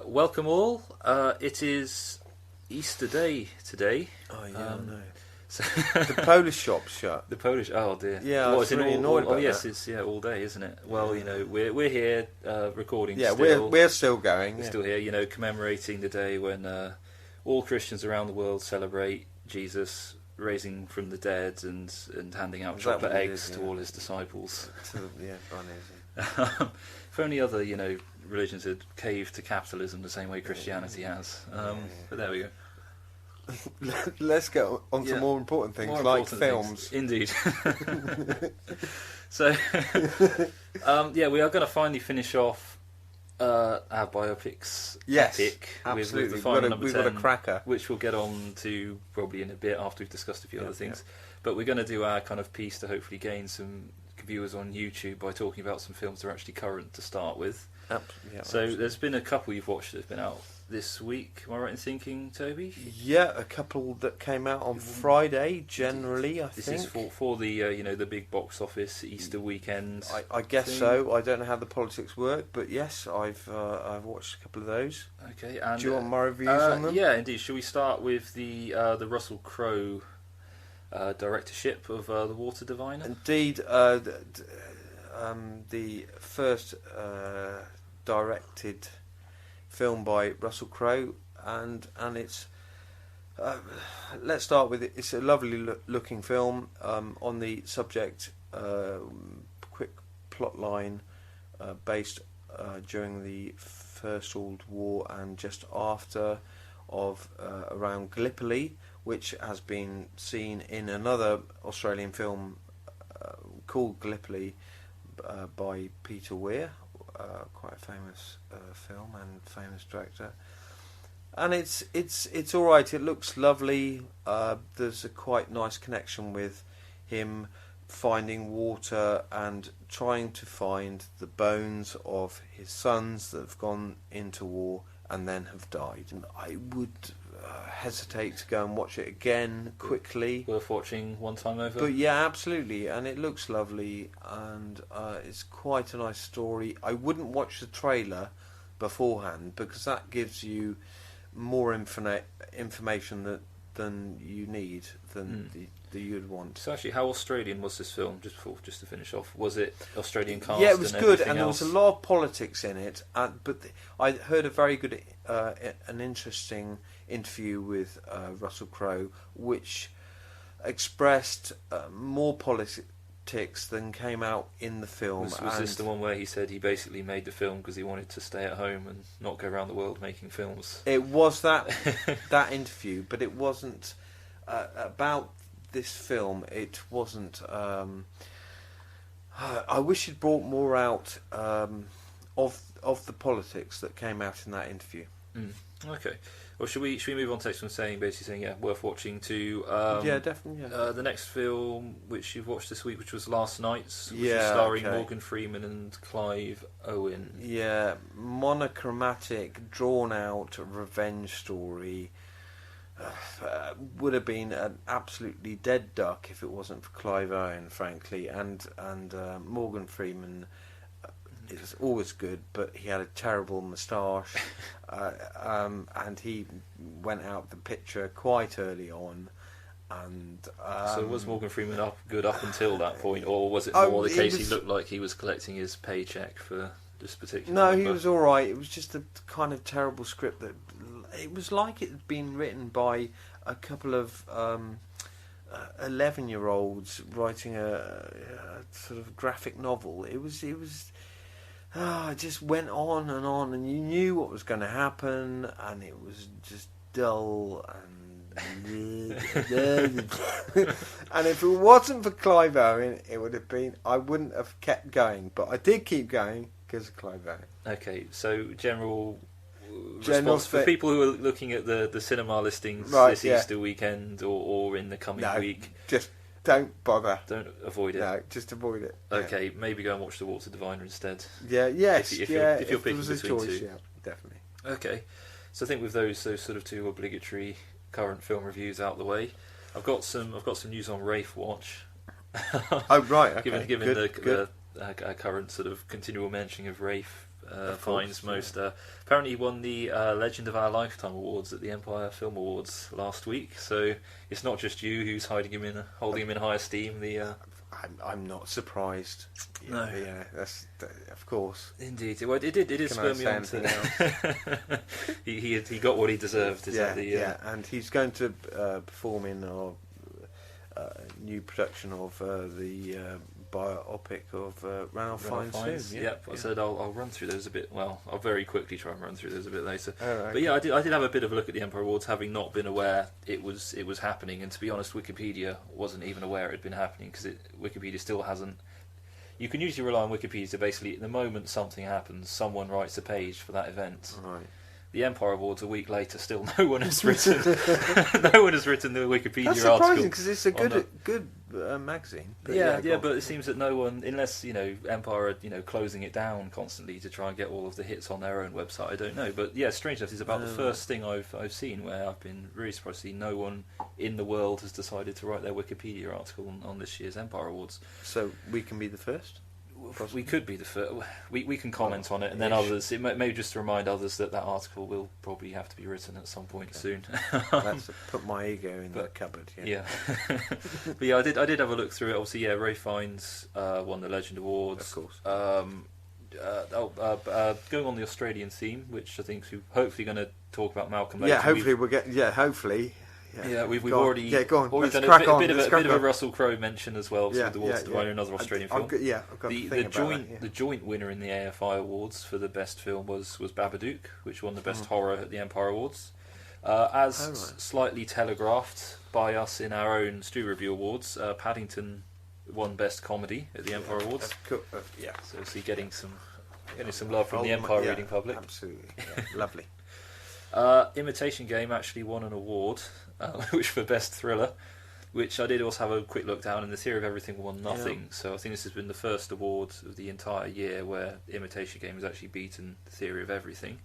Welcome all. It is Easter Day today. Oh yeah, I know. So The Polish shop's shut. the Polish. Oh dear. Yeah, I What, was is it really all, annoyed all, about yes, that. it's all day, isn't it? Well, Yeah. we're here recording. Yeah, still. we're still going. We're Yeah. still here. Commemorating the day when all Christians around the world celebrate Jesus raising from the dead and handing out Is that chocolate what it eggs is? to Yeah. all his disciples. Bunnies. If only other religions had caved to capitalism the same way Christianity has. But there we go. Let's get on to Yeah. more important things More like important films. things. Indeed. So, we are going to finally finish off our biopics Yes, epic absolutely. with the final number We've 10, got a cracker. which we'll get on to probably in a bit after we've discussed a few other things. But we're going to do our kind of piece to hopefully gain some viewers on YouTube by talking about some films that are actually current to start with. So there's been a couple you've watched that have been out this week. Am I right in thinking, Toby? Yeah, a couple that came out on Friday. Generally, I This think. is for the the big box office Easter weekend. I guess thing. so. I don't know how the politics work, but yes, I've watched a couple of those. Okay, and Do you want my reviews on them? Yeah, indeed. Shall we start with the Russell Crowe directorship of The Water Diviner? Indeed, the first directed film by Russell Crowe, and it's let's start with it. It's a lovely looking film on the subject. Quick plot line based during the First World War and just after of around Gallipoli, which has been seen in another Australian film called Gallipoli by Peter Weir, quite a famous film and famous director. And it's all right. It looks lovely. There's a quite nice connection with him finding water and trying to find the bones of his sons that have gone into war and then have died. And I would hesitate to go and watch it again quickly. Worth watching one time over. But yeah, absolutely, and it looks lovely, and it's quite a nice story. I wouldn't watch the trailer beforehand because that gives you more information than you need than that you'd want. So actually, how Australian was this film? Just to finish off, was it Australian cast? Yeah, it was and good, everything and there else? was a lot of politics in it. But I heard a very good, an interesting interview with Russell Crowe, which expressed more politics than came out in the film. Was this the one where he said he basically made the film because he wanted to stay at home and not go around the world making films? It was that interview, but it wasn't about this film. It wasn't. I wish he'd brought more out of the politics that came out in that interview. Okay. Well, should we move on to next one, basically saying worth watching to Yeah, definitely. Yeah. the next film which you've watched this week, which was Last Night's, which Yeah, was starring okay. Morgan Freeman and Clive Owen. Yeah, monochromatic, drawn-out revenge story. Would have been an absolutely dead duck if it wasn't for Clive Owen, frankly, and Morgan Freeman is always good, but he had a terrible moustache, and he went out of the picture quite early on. And So was Morgan Freeman good up until that point, or was it Oh, more the he case was- he looked like he was collecting his paycheck for this particular No, he number? was all right. It was just a kind of terrible script that it was like it had been written by a couple of 11-year-olds writing a sort of graphic novel. It just went on, and you knew what was going to happen, and it was just dull and and if it wasn't for Clive Owen, it would have been. I wouldn't have kept going, but I did keep going because of Clive Owen. Okay, so general response for people who are looking at the cinema listings this Easter weekend or in the coming week. Just don't bother. Don't avoid it. No, just avoid it. Okay, maybe go and watch The Water Diviner instead. Yeah. Yes. If yeah. you're If picking there was a between choice, two. yeah, definitely. Okay, so I think with those sort of two obligatory current film reviews out the way, I've got some news on Rafe Watch. Oh right. Okay. Given good. the current sort of continual mentioning of Rafe finds most. Apparently, he won the Legend of Our Lifetime Awards at the Empire Film Awards last week. So it's not just you who's holding him in high esteem. I'm not surprised. No, that's of course. Indeed, well, it did spur me on to. he got what he deserved. And he's going to perform in our new production of the biopic of Ranulph Fiennes soon. Yep. I said I'll run through those a bit. Well, I'll very quickly try and run through those a bit later. Right. But yeah, I did have a bit of a look at the Empire Awards, having not been aware it was happening. And to be honest, Wikipedia wasn't even aware it had been happening, because Wikipedia still hasn't. You can usually rely on Wikipedia to basically, at the moment something happens, someone writes a page for that event. Right. The Empire Awards a week later, still no one has written. No one has written the Wikipedia That's article. surprising, because it's a good magazine. But but it seems that no one, unless Empire are closing it down constantly to try and get all of the hits on their own website. I don't know, but yeah, strange enough, it's about the first thing I've seen where I've been really surprised to see no one in the world has decided to write their Wikipedia article on this year's Empire Awards. So we can be the first. We could be the first. We can comment on it, and then others. It may just to remind others that article will probably have to be written at some point soon. Let's put my ego in the cupboard. Yeah. But yeah, I did have a look through it. Obviously, yeah, Ray Fiennes won the Legend Awards. Of course. Going on the Australian theme, which I think we're hopefully going to talk about Malcolm later. Yeah, hopefully we'll get. Yeah, hopefully. Yeah, we've already go on. Already done a bit of a Russell Crowe mention as well. With the awards to another Australian film. I've got the joint winner in the AFI Awards for the best film was Babadook, which won the best horror at the Empire Awards. Slightly telegraphed by us in our own Stew Review Awards, Paddington won best comedy at the Empire Awards. So see, getting some love from the Empire reading public. Absolutely, lovely. Imitation Game actually won an award, which for best thriller, which I did also have a quick look down, and The Theory of Everything won nothing. Yeah. So I think this has been the first award of the entire year where Imitation Game has actually beaten The Theory of Everything.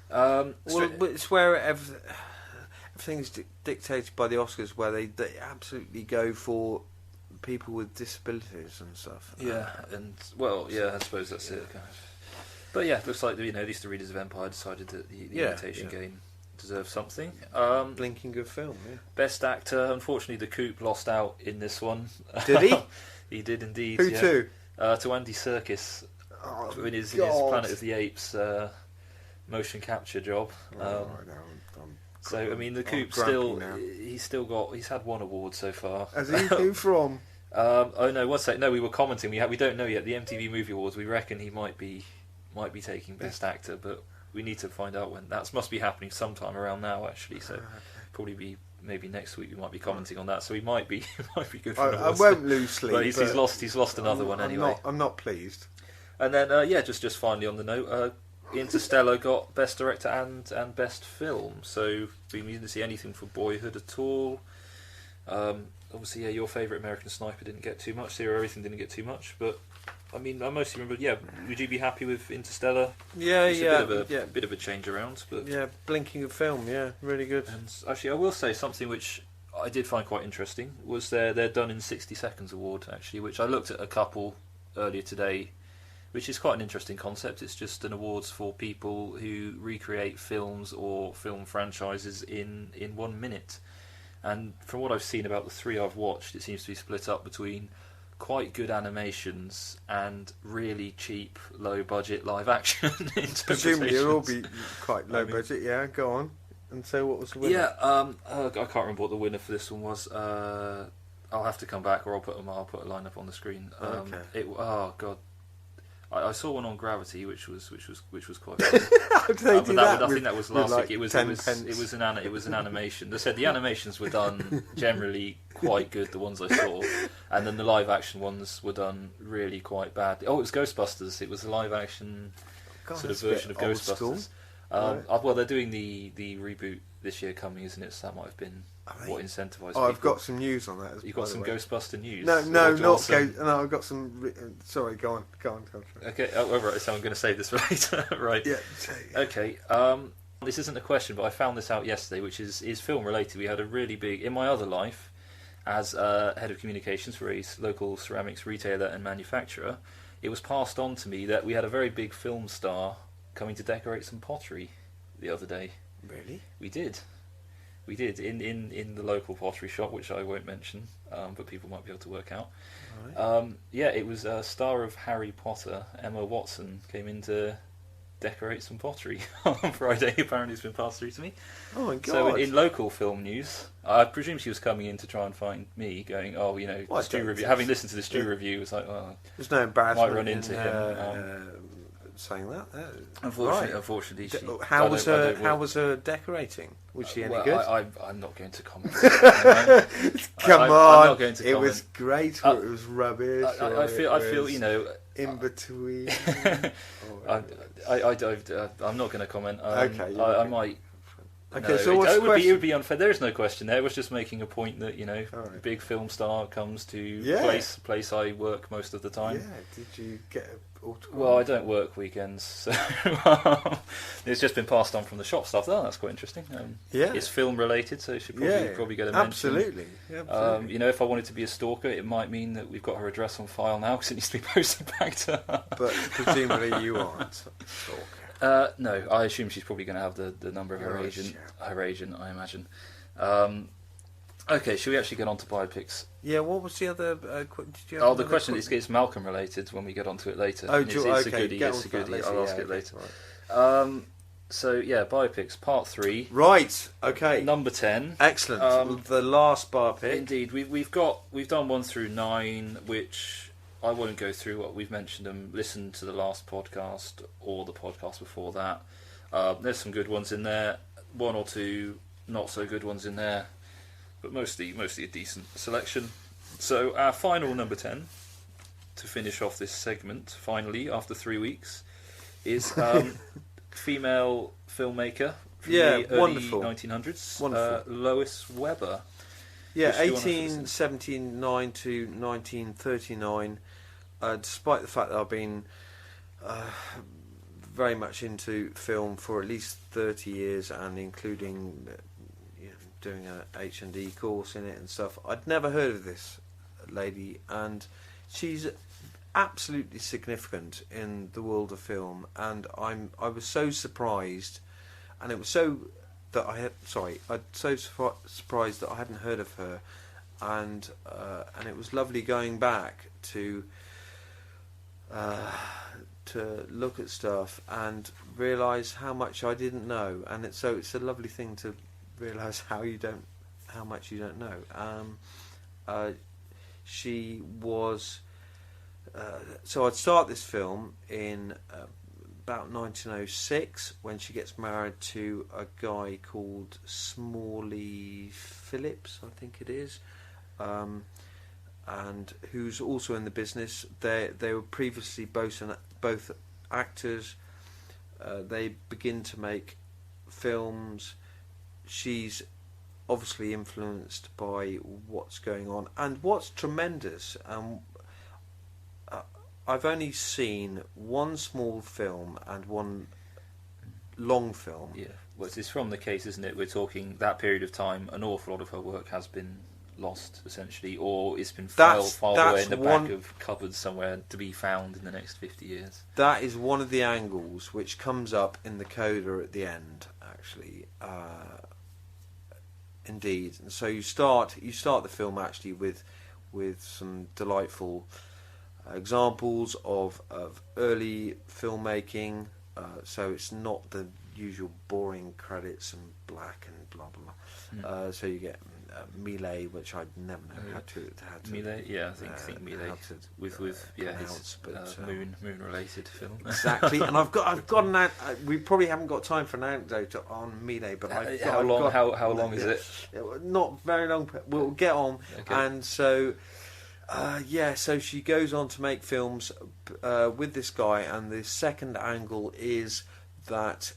It's where everything's dictated by the Oscars, where they absolutely go for people with disabilities and stuff. Yeah, I suppose that's it. Kind of. But yeah, it looks like at least the readers of Empire decided that the Imitation Game deserves something. Blinking good film, yeah. Best Actor, unfortunately the Coop lost out in this one. Did he? He did indeed. Who to? To Andy Serkis in his Planet of the Apes motion capture job. So I mean, the Coop he's had one award so far. Has he? Who from? We were commenting. We don't know yet. The MTV Movie Awards. We reckon he might be taking Best Actor, but we need to find out when. That must be happening sometime around now, actually. So probably be maybe next week. We might be commenting on that. So he might be good. For I won't lose sleep. But he's lost another one anyway. I'm not pleased. And then just finally on the note, Interstellar got Best Director and Best Film. So we didn't see anything for Boyhood at all. Obviously, your favourite American Sniper didn't get too much. Zero Everything didn't get too much, but. I mean, I mostly remember. Yeah, would you be happy with Interstellar? Yeah, a bit of a change around, but blinking of film. Yeah, really good. And actually, I will say something which I did find quite interesting was their Done in 60 Seconds award, actually, which I looked at a couple earlier today, which is quite an interesting concept. It's just an awards for people who recreate films or film franchises in 1 minute. And from what I've seen about the three I've watched, it seems to be split up between quite good animations and really cheap, low-budget live-action interpretations. Presumably it'll all be quite low-budget, yeah, go on. And so what was the winner? Yeah, I can't remember what the winner for this one was. I'll have to come back, or I'll put a line up on the screen. Okay. Oh, God. I saw one on Gravity, which was quite funny. How did they do that? I think that was last week. It was an animation. They said the animations were done generally quite good, the ones I saw, and then the live action ones were done really quite bad. Oh, it was Ghostbusters. It was a live action sort of version of Ghostbusters. Right. Well, they're doing the reboot this year coming, isn't it? So that might have been what incentivised people. I've got some news on that. You've got some Ghostbuster news? No, I've got some... Sorry, go on. Okay, right, so I'm going to save this for later. Right. Yeah. Okay, this isn't a question, but I found this out yesterday, which is film related. We had a really big... In my other life, as head of communications for a local ceramics retailer and manufacturer, it was passed on to me that we had a very big film star coming to decorate some pottery the other day. Really? We did in the local pottery shop, which I won't mention, but people might be able to work out. Right. It was a star of Harry Potter, Emma Watson, came in to decorate some pottery on Friday. Apparently it's been passed through to me. Oh my god. So in local film news, I presume she was coming in to try and find me, going, the Stew review, having listened to the Stew review, was like, there's no embarrassment might run into him saying that. Unfortunately, how was her decorating? Was she any good? I'm not going to comment. Come on, I'm not going to comment. It was great, or it was rubbish. I feel in between. I'm not going to comment. Okay, I might. Okay, no, so it would be unfair. There is no question there. It was just making a point that right. a big film star comes to place I work most of the time. Yeah. Did you get an autograph? Well, I don't work weekends, so it's just been passed on from the shop staff. Oh, that's quite interesting. It's film related, so it should probably get a mention. Absolutely. If I wanted to be a stalker, it might mean that we've got her address on file now because it needs to be posted back to her. But presumably you aren't a stalker. No, I assume she's probably going to have the number of her agent. Her agent, I imagine. Okay, should we actually get on to biopics? Yeah, what was the other... did you have the question is, it's Malcolm related when we get onto it later. Oh, it's a goodie. It's a goodie. I'll ask it later. Right. Biopics, part 3. Right, okay. Number 10. Excellent. The last biopic. Indeed. We've done 1 through 9, which... I won't go through what we've mentioned them. Listen to the last podcast or the podcast before that. There's some good ones in there. 1 or 2 not so good ones in there, but mostly a decent selection. So our final number 10 to finish off this segment. Finally, after 3 weeks, is female filmmaker from the early 1900s. Wonderful. Lois Weber. Yeah, 1879 to 1939. Despite the fact that I've been very much into film for at least 30 years, and including doing a H&D course in it and stuff, I'd never heard of this lady, and she's absolutely significant in the world of film. And I was so surprised, and it was so that I'm so surprised that I hadn't heard of her, and it was lovely going back to look at stuff and realise how much I didn't know, and it's a lovely thing to realise how much you don't know. She was so I'd start this film in about 1906 when she gets married to a guy called Smalley Phillips, I think it is, and who's also in the business. They were previously both actors. They begin to make films. She's obviously influenced by what's going on, and what's tremendous. I've only seen 1 small film and 1 long film. Yeah, well, it's from the case, isn't it? We're talking that period of time. An awful lot of her work has been lost, essentially, or it's been filed away in the back of cupboards somewhere to be found in the next 50 years. That is one of the angles which comes up in the coda at the end, actually. Indeed. And so you start the film actually with some delightful examples of early filmmaking. So it's not the usual boring credits and black and blah blah. So you get Millet, which I'd never know how to Millet, I think Millet with his moon related film. Exactly. And I've got an we probably haven't got time for an anecdote on Millet, but how long is it? Not very long. We'll get on. Okay. And so so she goes on to make films with this guy, and the second angle is that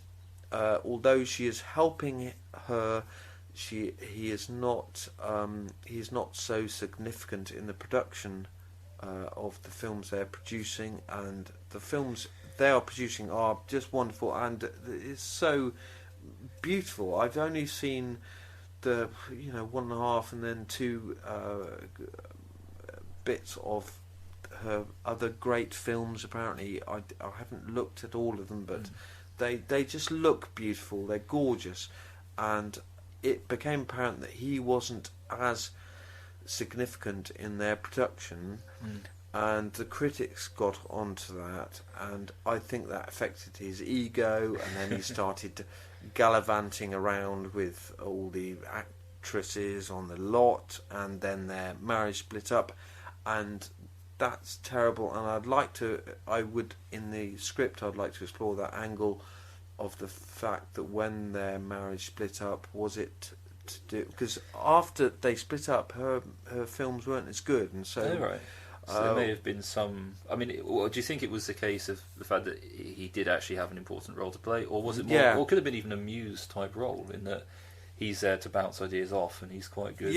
although she is helping her, he is not so significant in the production of the films they're producing, and the films they are producing are just wonderful, and it's so beautiful. I've only seen the 1.5 and then 2 bits of her other great films. Apparently, I haven't looked at all of them, but they just look beautiful. They're gorgeous, and it became apparent that he wasn't as significant in their production, and the critics got onto that, and I think that affected his ego, and then he started gallivanting around with all the actresses on the lot, and then their marriage split up, and that's terrible. And in the script I'd like to explore that angle of the fact that when their marriage split up, was it to do, because after they split up, her films weren't as good, and so right. So there may have been some. I mean, do you think it was the case of the fact that he did actually have an important role to play, or was it more, or could have been even a muse type role in that he's there to bounce ideas off, and he's quite good.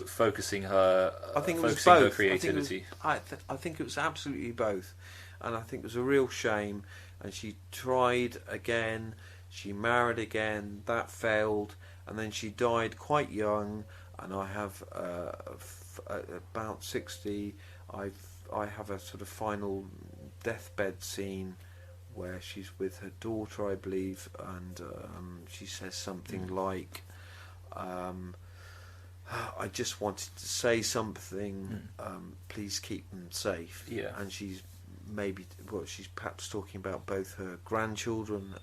Focusing her. I think it was focusing both. her creativity. I think it was absolutely both, and I think it was a real shame. And she tried again. She married again. That failed, and then she died quite young. And I have about 60. I have a sort of final deathbed scene where she's with her daughter, I believe, and she says something like, "I just wanted to say something. Please keep them safe." Yeah. And she's perhaps talking about both her grandchildren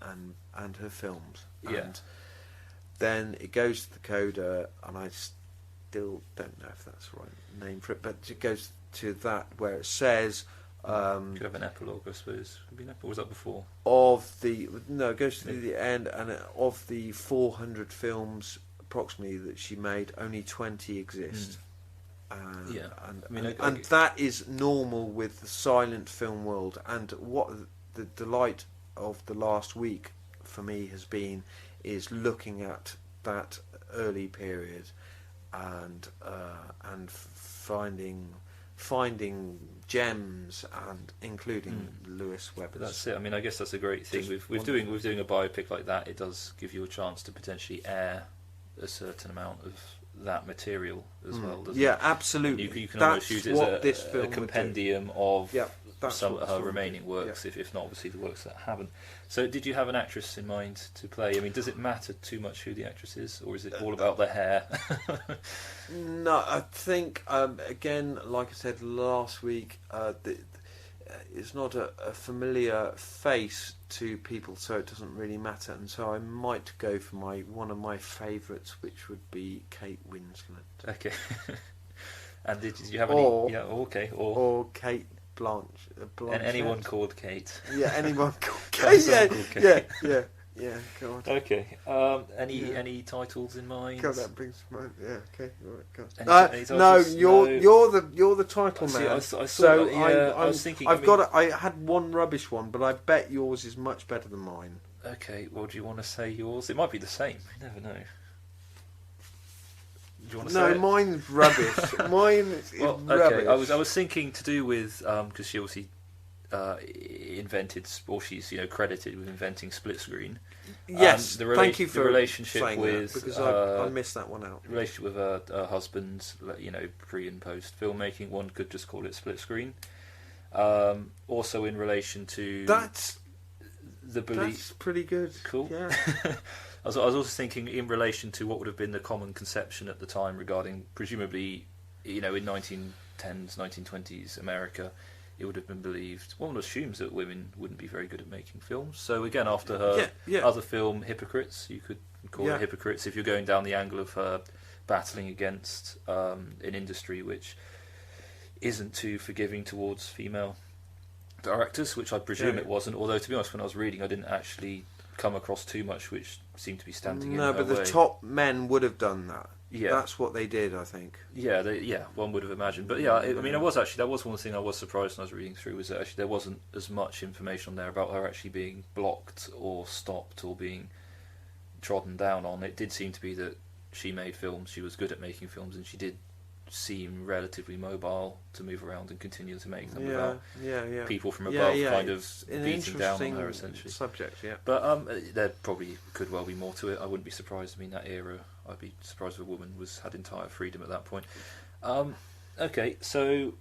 and her films. Yeah. And then it goes to the coda, and I still don't know if that's the right name for it, but it goes to that where it says. Could have an epilogue, I suppose. Or was that before? It goes to the end, and of the 400 films approximately that she made, only 20 exist. And that is normal with the silent film world. And what the delight of the last week for me has been is looking at that early period and finding gems, and including Lewis Webber's. But that's it. I mean, I guess that's a great thing. With doing a biopic like that, it does give you a chance to potentially air a certain amount of that material as well, doesn't it? Absolutely. You can almost use it as a compendium of some of her remaining works, if not obviously the works that haven't. So did you have an actress in mind to play? I mean, does it matter too much who the actress is, or is it all about the hair? No, I think, again, like I said last week, it's not a familiar face to people, so it doesn't really matter. And so I might go for one of my favourites, which would be Kate Winslet. Okay. And did you have any? Or Kate Blanchett. And anyone called Kate. Yeah, anyone called Kate. Yeah, go on. Okay. Any titles in mind? God, that brings to mind. Yeah. Okay. All right. Any no, titles? you're the title man. I was thinking. I had one rubbish one, but I bet yours is much better than mine. Okay. Well, do you want to say yours? It might be the same. You never know. Do you want to say it? Mine's rubbish. Mine is rubbish. Okay. I was thinking to do with because she obviously invented, or she's credited with inventing split screen. Yes, thank you for the relationship saying with that, because I missed that one out. Relationship with her husband, pre and post filmmaking. One could just call it split screen. Also, in relation to that's belief, pretty good. Cool. Yeah. I was also thinking in relation to what would have been the common conception at the time regarding, presumably, in 1910s, 1920s America, it would have been believed, one assumes that women wouldn't be very good at making films. So again, after her other film, Hypocrites, you could call it Hypocrites if you're going down the angle of her battling against an industry which isn't too forgiving towards female directors, which I presume it wasn't. Although, to be honest, when I was reading, I didn't actually come across too much which seemed to be standing in her way. No, but the top men would have done that. Yeah, that's what they did, I think. Yeah, one would have imagined. But that was one thing I was surprised when I was reading through, was that actually there wasn't as much information on there about her actually being blocked or stopped or being trodden down on. It did seem to be that she made films, she was good at making films, and she did seem relatively mobile to move around and continue to make them without people from above kind of beating down on her, essentially. Subject, yeah. But there probably could well be more to it. I wouldn't be surprised. I mean, that era, I'd be surprised if a woman had entire freedom at that point. Okay, so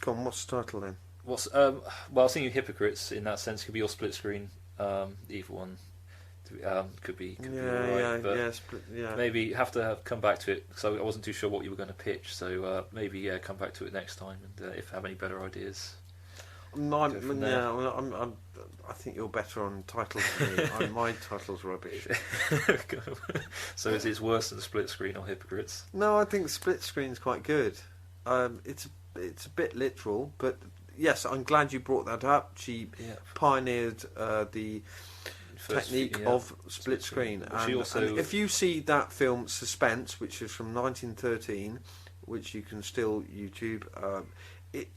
Go on, what's the title then? Well, I was thinking Hypocrites in that sense could be your split screen. Either one could be alright, but maybe have to come back to it because I wasn't too sure what you were going to pitch. So maybe come back to it next time, and if you have any better ideas. I think you're better on titles than me. My title's rubbish. So it's worse than Split Screen or Hypocrites? No, I think Split Screen's quite good. It's a bit literal, but yes, I'm glad you brought that up. She pioneered the technique of split screen. And if you see that film Suspense, which is from 1913, which you can still YouTube,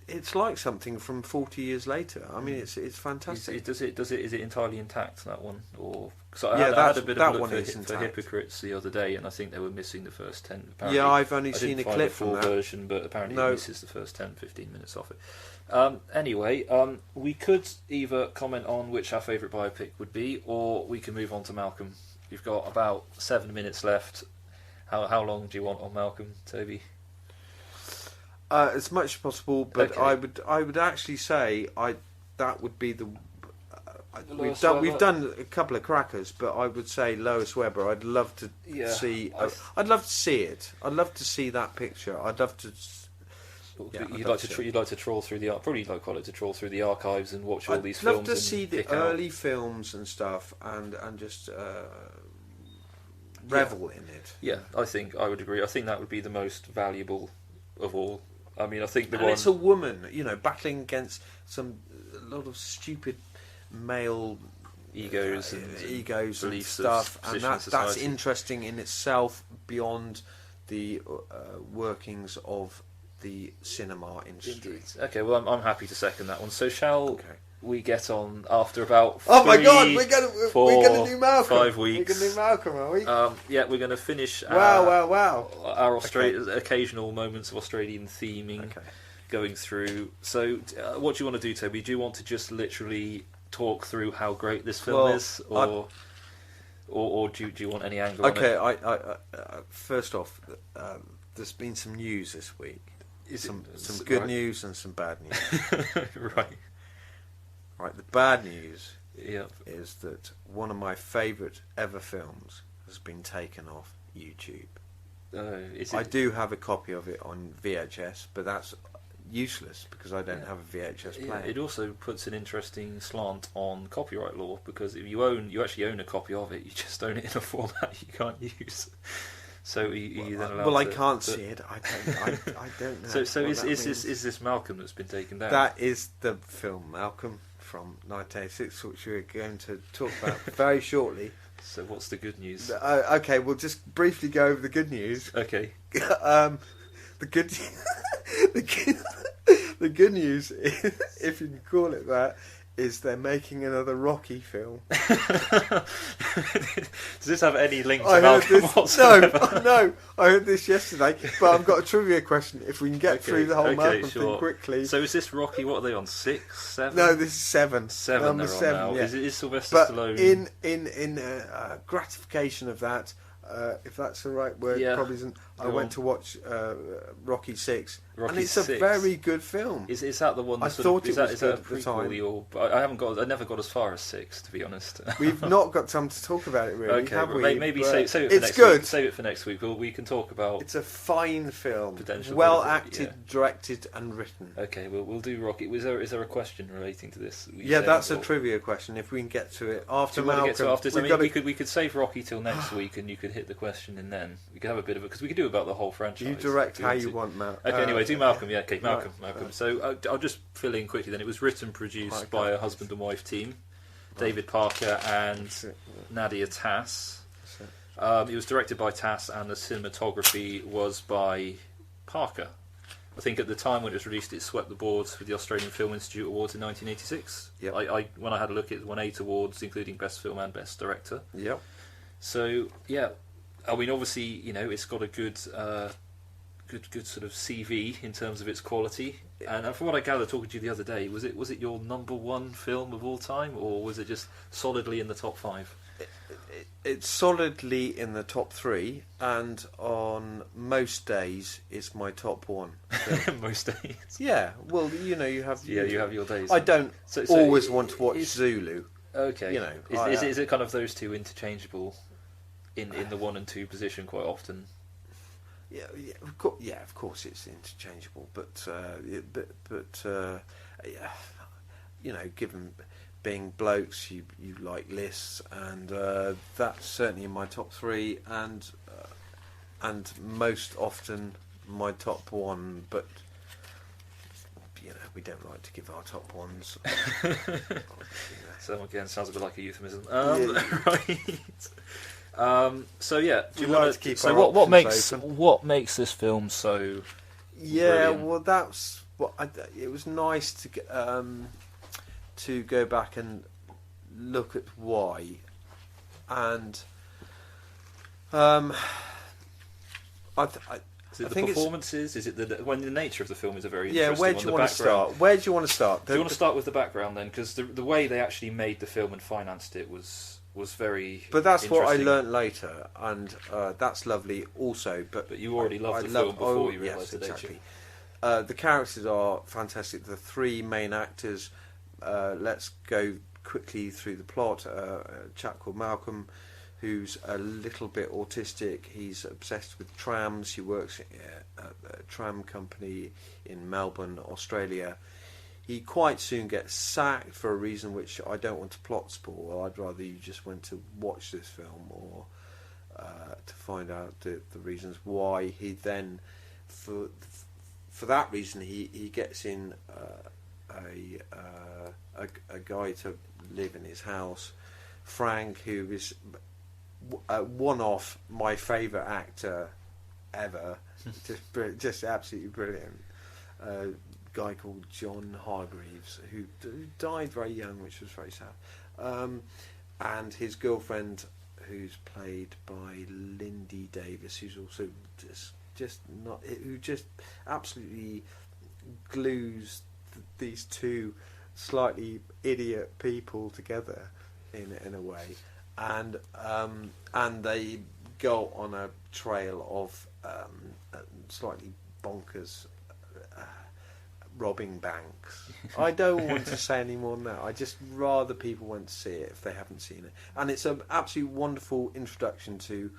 it's like something from 40 years later. I mean, it's fantastic. Is it entirely intact, that one? Or I had a bit of a look for Hypocrites the other day, and I think they were missing the first 10. Apparently, I've only seen a clip from that version, but apparently it misses the first 10-15 minutes off it. Anyway, we could either comment on which our favourite biopic would be, or we can move on to Malcolm. You've got about 7 minutes left. How long do you want on Malcolm, Toby? As much as possible, but okay. I would actually say that would be the. We've done a couple of crackers, but I would say Lois Weber. I'd love to see. I'd love to see it. I'd love to see that picture. I'd love to. You'd like to trawl through trawl through the archives and watch all these films. I'd love to see the early films and stuff, and just revel in it. Yeah, I think I would agree. I think that would be the most valuable of all. I mean, I think it's a woman, battling against a lot of stupid male egos and stuff, and that's interesting in itself beyond the workings of the cinema industry. Indeed. Okay, well, I'm happy to second that one. So shall we get on after about my God, we're gonna do Malcolm. 5 weeks. We're gonna do Malcolm, are we? We're gonna finish. Wow! Our occasional moments of Australian theming going through. So, what do you want to do, Toby? Do you want to just literally talk through how great this film is, or do you want any angle? Okay, on it? I first off, there's been some news this week. Some good news and some bad news. Right. The bad news is that one of my favourite ever films has been taken off YouTube. I do have a copy of it on VHS, but that's useless because I don't have a VHS player. It also puts an interesting slant on copyright law, because if you actually own a copy of it, you just own it in a format you can't use. So you then allowed I can't see it. I don't know. So is this Malcolm that's been taken down? That is the film Malcolm from 1986, which we're going to talk about very shortly. So what's the good news? Okay, we'll just briefly go over the good news. Okay. The good news, if you can call it that, is they're making another Rocky film. Does this have any link to Malcolm whatsoever? No, I heard this yesterday, but I've got a trivia question. If we can get through the whole Malcolm thing quickly. So is this Rocky, what are they on, 6, 7? No, this is 7. Number 7, now. Yeah. Is Sylvester Stallone? In gratification of that, if that's the right word, probably isn't. I went to watch Rocky 6, and it's a very good film. Is that the one? I thought it was good at the time. I never got as far as 6, to be honest. We've not got time to talk about it really, have we? Maybe save it for next week. Good. Save it for next week. We can talk about. It's a fine film, well acted, directed, and written. Okay, we'll do Rocky. Is there a question relating to this? That's a trivia question. If we can get to it after Malcolm, we could save Rocky till next week, and you could hit the question, and then we could have a bit of it, because we could do about the whole franchise. You direct how you want, Malcolm. Okay, anyway, do Malcolm. Yeah, okay, Malcolm. So I'll just fill in quickly then. It was written, produced by a husband and wife team, David Parker and Nadia Tass. It was directed by Tass, and the cinematography was by Parker. I think at the time when it was released, it swept the boards for the Australian Film Institute Awards in 1986. Yep. When I had a look, it won 8 awards, including Best Film and Best Director. Yep. So, I mean, obviously, it's got a good sort of CV in terms of its quality. And from what I gathered talking to you the other day, was it your number 1 film of all time, or was it just solidly in the top 5? it's solidly in the top 3, and on most days it's my top 1. So, most days. Yeah, well, you have. Yeah, you have your days. I don't always want to watch Zulu. Okay. Is it kind of those two interchangeable in the 1 and 2 position quite often? Yeah, of course it's interchangeable, but given being blokes, you like lists, and that's certainly in my top 3, and most often my top 1. But we don't like to give our top 1s. So again, sounds a bit like a euphemism. Right. So yeah, do you want to keep? So what makes this film so? Yeah, brilliant? Well, that's what it was nice to go back and look at why, and is it the performances? Is it when the nature of the film is a very interesting one? Where do you want to start? Where do you want to start? Do you want to start with the background then? Because the way they actually made the film and financed it was very. But that's what I learnt later, and that's lovely also. But you already loved the film before you realised it, exactly. The characters are fantastic. The 3 main actors. Let's go quickly through the plot. A chap called Malcolm, who's a little bit autistic. He's obsessed with trams. He works at a tram company in Melbourne, Australia. He quite soon gets sacked for a reason which I don't want to plot spoil. I'd rather you just went to watch this film or to find out the reasons why. He then, for that reason, he gets in a guy to live in his house, Frank, who is one-off my favourite actor ever, just absolutely brilliant. Guy called John Hargreaves, who died very young, which was very sad. And his girlfriend, who's played by Lindy Davis, who's also who just absolutely glues these 2 slightly idiot people together in a way, and they go on a trail of slightly bonkers robbing banks. I don't want to say any more than that. I just rather people went to see it if they haven't seen it. And it's an absolutely wonderful introduction to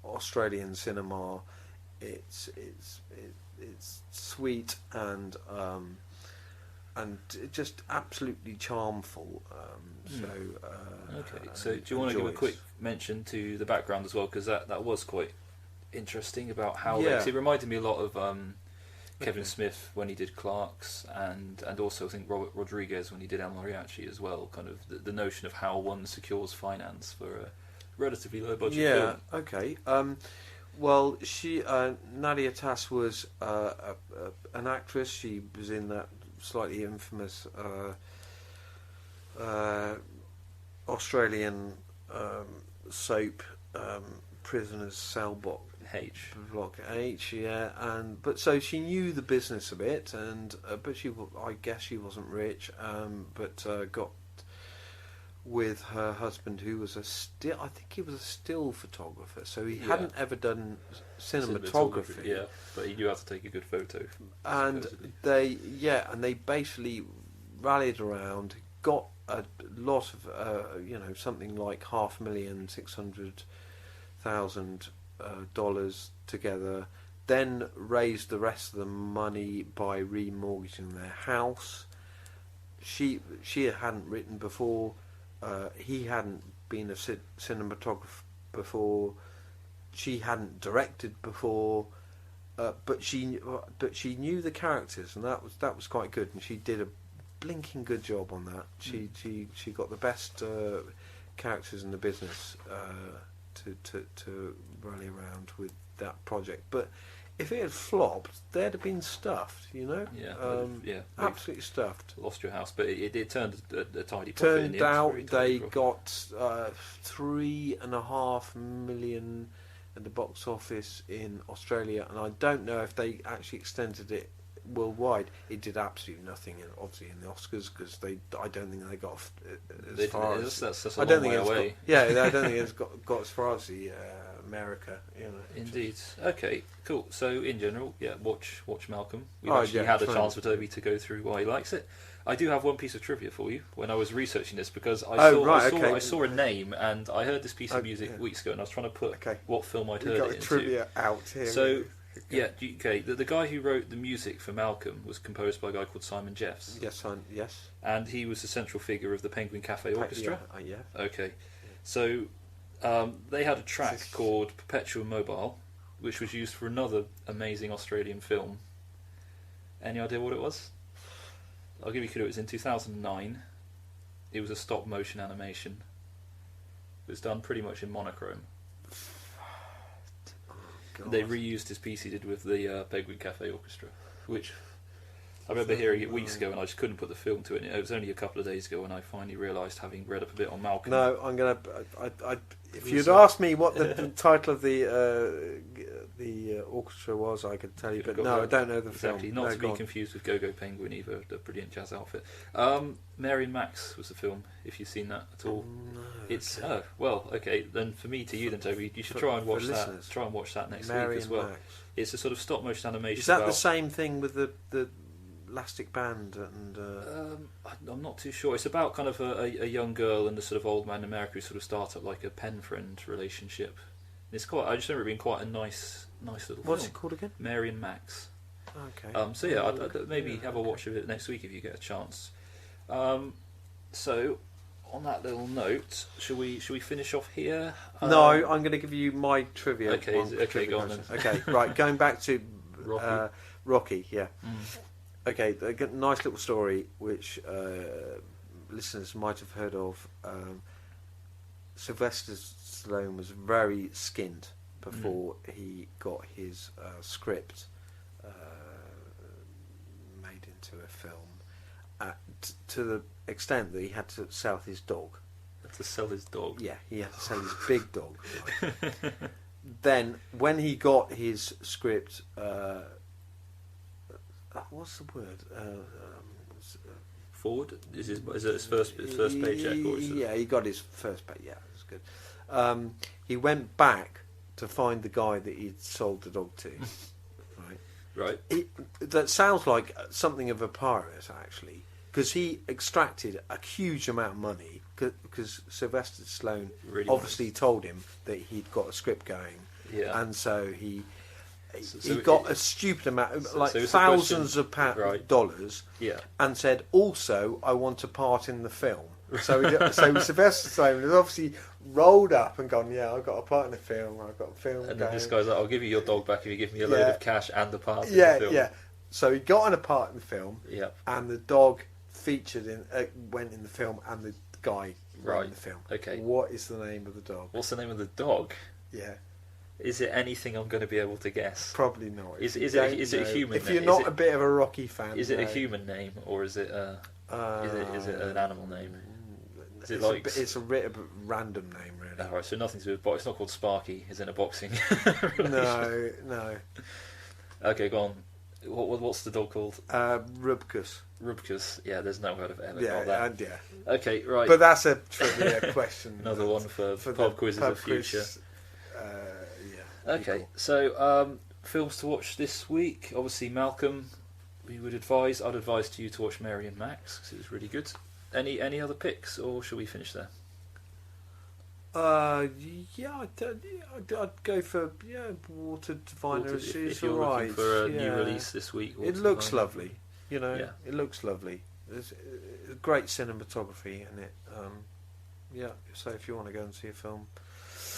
Australian cinema. It's sweet and just absolutely charmful. Okay, so do you want to give a quick mention to the background as well, because that was quite interesting about how it reminded me a lot of Kevin Smith when he did Clerks, and also I think Robert Rodriguez when he did El Mariachi as well. Kind of the notion of how one secures finance for a relatively low budget film. Yeah. Okay. Well, she Nadia Tass was an actress. She was in that slightly infamous Australian soap, Prisoners Cell Block H, yeah, but so she knew the business a bit, and but I guess she wasn't rich, but got with her husband, who was I think he was a still photographer, so he hadn't ever done cinematography. Yeah, but he knew how to take a good photo. And supposedly. they basically rallied around, got a lot of something like $500,000, $600,000 together, then raised the rest of the money by remortgaging their house. She hadn't written before. He hadn't been a cinematographer before. She hadn't directed before, but she knew the characters, and that was quite good. And she did a blinking good job on that. She got the best characters in the business to rally around with that project. But if it had flopped, they'd have been stuffed, Yeah, absolutely stuffed. Lost your house, but it turned a tidy profit. Turned out they got $3.5 million at the box office in Australia, and I don't know if they actually extended it worldwide. It did absolutely nothing, obviously, in the Oscars because I don't think they got as far as. That's a long way away. I don't think it's got as far as the America. Indeed. Okay, cool. So in general, watch Malcolm. We've actually had a chance for Toby to go through why he likes it. I do have one piece of trivia for you when I was researching this because I saw a name and I heard this piece of music weeks ago and I was trying to put what film I'd heard it into. Trivia out here. So, the guy who wrote the music for Malcolm was composed by a guy called Simon Jeffs. Yes. And he was the central figure of the Penguin Cafe Orchestra. Yeah. Okay. So, they had a track called Perpetual Mobile, which was used for another amazing Australian film. Any idea what it was? I'll give you a clue. It was in 2009. It was a stop motion animation. It was done pretty much in monochrome. They reused his piece he did with the Penguin Cafe Orchestra, which I remember hearing it weeks ago and I just couldn't put the film to it. It was only a couple of days ago when I finally realised, having read up a bit on Malcolm. No, I'm gonna. If you'd asked me what the title of the orchestra was, I could tell you. But no, I don't know the film. Exactly, not to be confused with Go Go Penguin either, the brilliant jazz outfit. Mary and Max was the film. If you've seen that at all, no, it's okay. Then for me to you, then Toby, you should try and watch that. Try and watch that next week as well. Max. It's a sort of stop motion animation. Is that the same thing with the Elastic Band and? I'm not too sure. It's about kind of a young girl and a sort of old man in America who sort of start up like a pen friend relationship. It's quite. I just remember it being quite a nice little. What's film. It called again? Mary and Max. Okay. So I'd maybe have a watch of it next week if you get a chance. So on that little note, shall we finish off here? No, I'm going to give you my trivia. Okay, go on then. Okay, right. Going back to Rocky. Yeah. Okay, a nice little story which listeners might have heard of. Sylvester Stallone was very skinned before he got his script made into a film, to the extent that he had to sell his dog. To sell his dog? Yeah, he had to sell his big dog. Right? Then, when he got his script, what's the word? Forward? Is it his first paycheck? Or is it? Yeah, he got his first paycheck. Yeah, that's good. He went back to find the guy that he'd sold the dog to. Right. That sounds like something of a pirate, actually, because he extracted a huge amount of money. Because Sylvester Stallone obviously told him that he'd got a script going, and so he got a stupid amount, like thousands of dollars, and said, "Also, I want a part in the film." So Sylvester Stallone has obviously rolled up and gone, "Yeah, I've got a part in the film. I've got a film." And then this guy's like, "I'll give you your dog back if you give me a load of cash and the part in the film." Yeah. So he got on a part in the film, and the dog went in the film, and the guy in the film. Okay. What is the name of the dog? What's the name of the dog? Yeah. Is it anything I'm going to be able to guess? Probably not. Is it a human name? If you're not a bit of a Rocky fan, is it a human name or is it is it an animal name? Is it it's a bit of a random name, really. Alright, so nothing to do with boxing. It's not called Sparky. Is in a boxing. No. Okay, go on. What's the dog called? Rubkus. Rubkus. Yeah, there's no word I've ever got that. Okay, right. But that's a trivia question. Another one for pub quizzes of future. Okay, cool. So films to watch this week. Obviously, Malcolm. I'd advise to you to watch Mary and Max because it was really good. Any other picks, or shall we finish there? I'd go for Water Diviner. If you're looking for a new release this week, it looks lovely. It looks lovely. There's great cinematography in it. So if you want to go and see a film,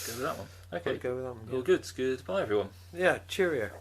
go with that one. Okay, go with that one. All good. Goodbye, everyone. Yeah, cheerio.